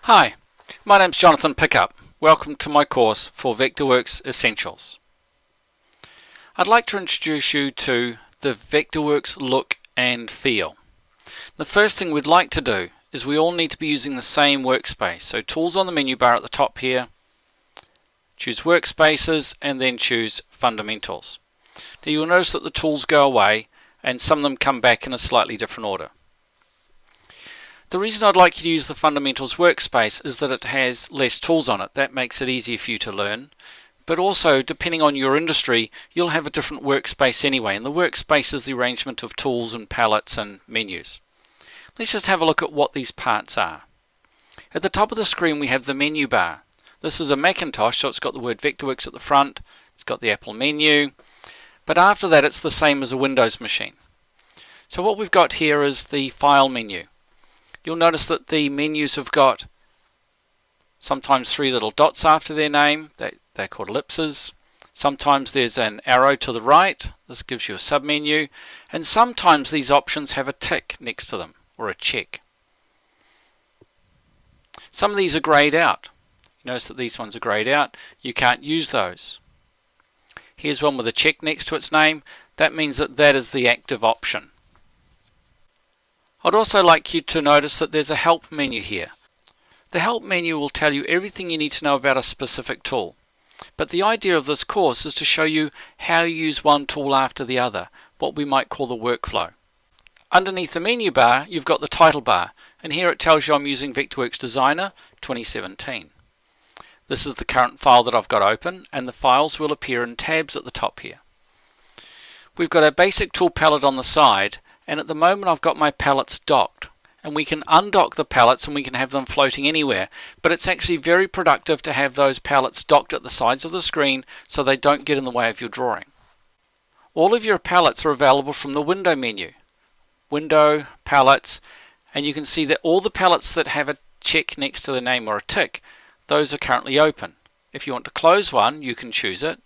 Hi, my name's Jonathan Pickup. Welcome to my course for Vectorworks Essentials. I'd like to introduce you to the Vectorworks look and feel. The first thing we'd like to do is we all need to be using the same workspace. So tools on the menu bar at the top here, choose workspaces and then choose fundamentals. Now you'll notice that the tools go away and some of them come back in a slightly different order. The reason I'd like you to use the Fundamentals workspace is that it has less tools on it. That makes it easier for you to learn. But also, depending on your industry, you'll have a different workspace anyway. And the workspace is the arrangement of tools and palettes and menus. Let's just have a look at what these parts are. At the top of the screen we have the menu bar. This is a Macintosh, so it's got the word Vectorworks at the front. It's got the Apple menu. But after that it's the same as a Windows machine. So what we've got here is the File menu. You'll notice that the menus have got sometimes three little dots after their name. They're called ellipses. Sometimes there's an arrow to the right. This gives you a submenu. And sometimes these options have a tick next to them, or a check. Some of these are grayed out. You notice that these ones are grayed out. You can't use those. Here's one with a check next to its name. That means that that is the active option. I'd also like you to notice that there's a help menu here. The help menu will tell you everything you need to know about a specific tool. But the idea of this course is to show you how you use one tool after the other, what we might call the workflow. Underneath the menu bar you've got the title bar, and here it tells you I'm using Vectorworks Designer 2017. This is the current file that I've got open, and the files will appear in tabs at the top here. We've got a basic tool palette on the side, and at the moment I've got my pallets docked, and we can undock the pallets and we can have them floating anywhere, but it's actually very productive to have those pallets docked at the sides of the screen so they don't get in the way of your drawing. All of your pallets are available from the window menu. Window, pallets, and you can see that all the pallets that have a check next to the name or a tick, those are currently open. If you want to close one, you can choose it,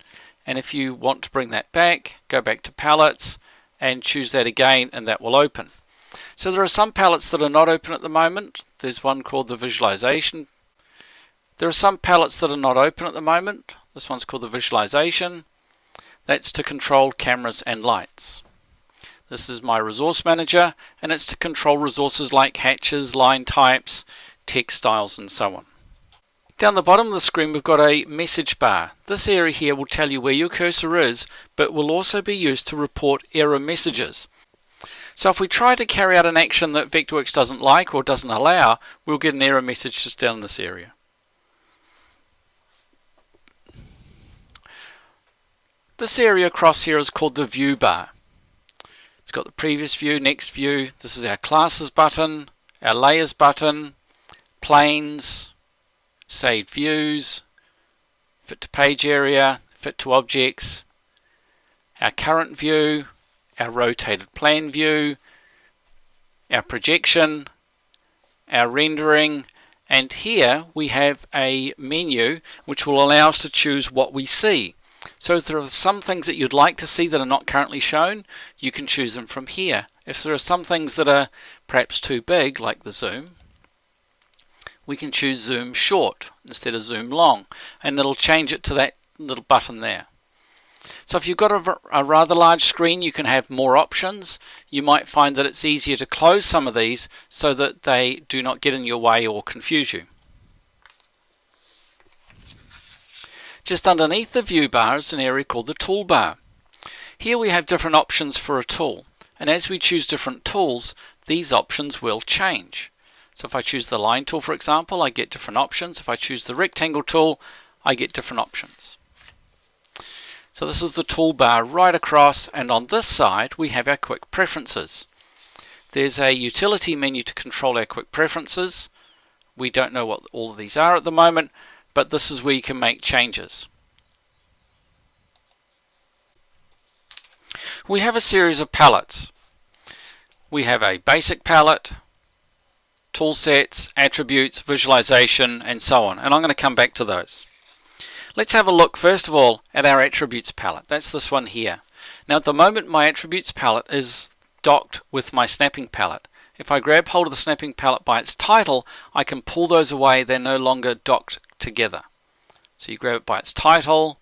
and if you want to bring that back, go back to pallets and choose that again, and that will open. So there are some palettes that are not open at the moment. There's one called the visualization. There are some palettes that are not open at the moment. This one's called the visualization. That's to control cameras and lights. This is my resource manager, and it's to control resources like hatches, line types, text styles, and so on. Down the bottom of the screen we've got a message bar. This area here will tell you where your cursor is, but will also be used to report error messages. So if we try to carry out an action that Vectorworks doesn't like or doesn't allow, we'll get an error message just down in this area. This area across here is called the view bar. It's got the previous view, next view. This is our classes button, our layers button, planes, saved views, fit to page area, fit to objects, our current view, our rotated plan view, our projection, our rendering, and here we have a menu which will allow us to choose what we see. So if there are some things that you'd like to see that are not currently shown, you can choose them from here. If there are some things that are perhaps too big, like the zoom, we can choose zoom short instead of zoom long, and it'll change it to that little button there. So if you've got a rather large screen, you can have more options. You might find that it's easier to close some of these so that they do not get in your way or confuse you. Just underneath the view bar is an area called the toolbar. Here we have different options for a tool, and as we choose different tools, these options will change. So if I choose the line tool, for example, I get different options. If I choose the rectangle tool, I get different options. So this is the toolbar right across, and on this side we have our quick preferences. There's a utility menu to control our quick preferences. We don't know what all of these are at the moment, but this is where you can make changes. We have a series of palettes. We have a basic palette, tool sets, attributes, visualization, and so on, and I'm going to come back to those. Let's have a look first of all at our attributes palette. That's this one here. Now at the moment my attributes palette is docked with my snapping palette, If I grab hold of the snapping palette by its title, I can pull those away. They're no longer docked together. So you grab it by its title,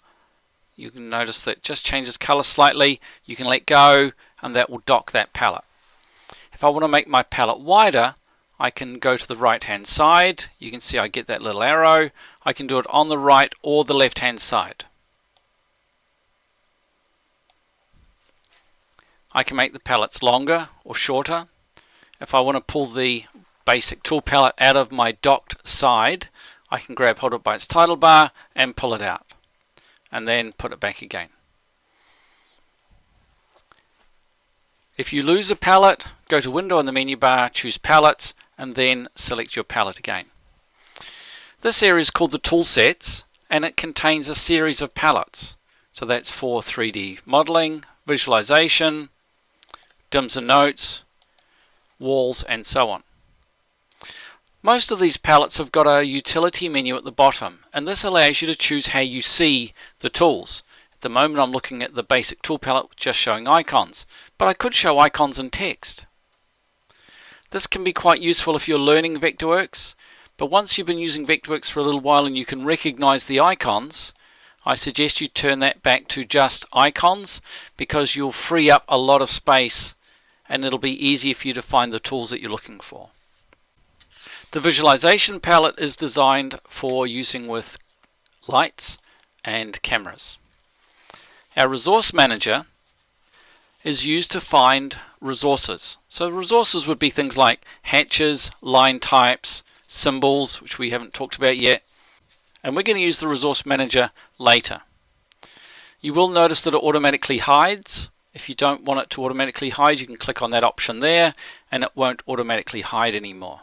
you can notice that it just changes color slightly. You can let go and that will dock that palette. If I want to make my palette wider, I can go to the right hand side. You can see I get that little arrow. I can do it on the right or the left hand side. I can make the palettes longer or shorter. If I want to pull the basic tool palette out of my docked side, I can grab hold of it by its title bar and pull it out, and then put it back again. If you lose a palette, go to Window on the menu bar, choose Palettes, and then select your palette again. This area is called the Tool Sets, and it contains a series of palettes. So that's for 3D modeling, visualization, dims and notes, walls, and so on. Most of these palettes have got a utility menu at the bottom, and this allows you to choose how you see the tools. At the moment I'm looking at the basic tool palette just showing icons, but I could show icons and text. This can be quite useful if you're learning Vectorworks, but once you've been using Vectorworks for a little while and you can recognize the icons, I suggest you turn that back to just icons, because you'll free up a lot of space and it'll be easier for you to find the tools that you're looking for. The visualization palette is designed for using with lights and cameras. Our resource manager is used to find resources. So resources would be things like hatches, line types, symbols, which we haven't talked about yet, and we're going to use the resource manager later. You will notice that it automatically hides. If you don't want it to automatically hide, you can click on that option there and it won't automatically hide anymore.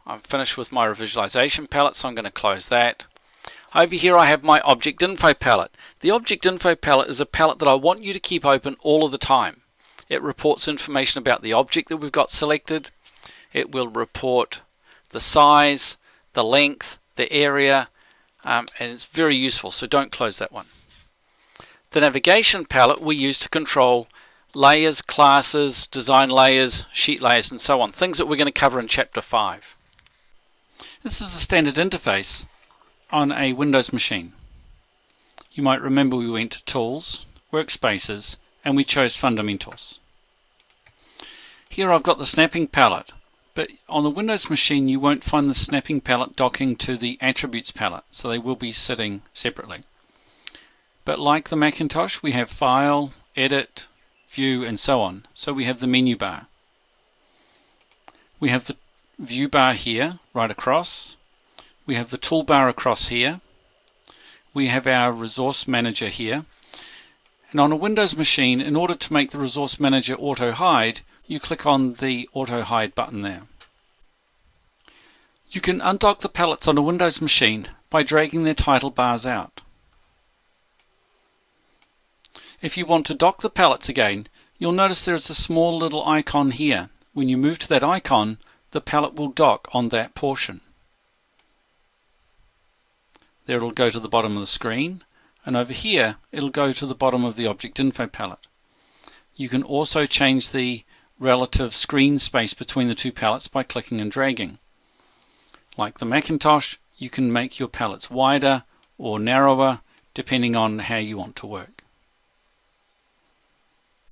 I'm finished with my visualization palette, so I'm going to close that. Over here I have my Object Info palette. The Object Info palette is a palette that I want you to keep open all of the time. It reports information about the object that we've got selected. It will report the size, the length, the area, and it's very useful, so don't close that one. The Navigation palette we use to control layers, classes, design layers, sheet layers, and so on. Things that we're going to cover in Chapter 5. This is the standard interface on a Windows machine. You might remember we went to Tools, Workspaces, and we chose Fundamentals. Here I've got the snapping palette, but on the Windows machine you won't find the snapping palette docking to the Attributes palette, so they will be sitting separately. But like the Macintosh, we have File, Edit, View, and so on. So we have the menu bar. We have the view bar here, right across. We have the toolbar across here. We have our resource manager here. And on a Windows machine, in order to make the resource manager auto hide, you click on the auto hide button there. You can undock the palettes on a Windows machine by dragging their title bars out. If you want to dock the palettes again, you'll notice there is a small little icon here. When you move to that icon, the palette will dock on that portion. There it'll go to the bottom of the screen, and over here it'll go to the bottom of the Object Info palette. You can also change the relative screen space between the two palettes by clicking and dragging. Like the Macintosh, you can make your palettes wider or narrower depending on how you want to work.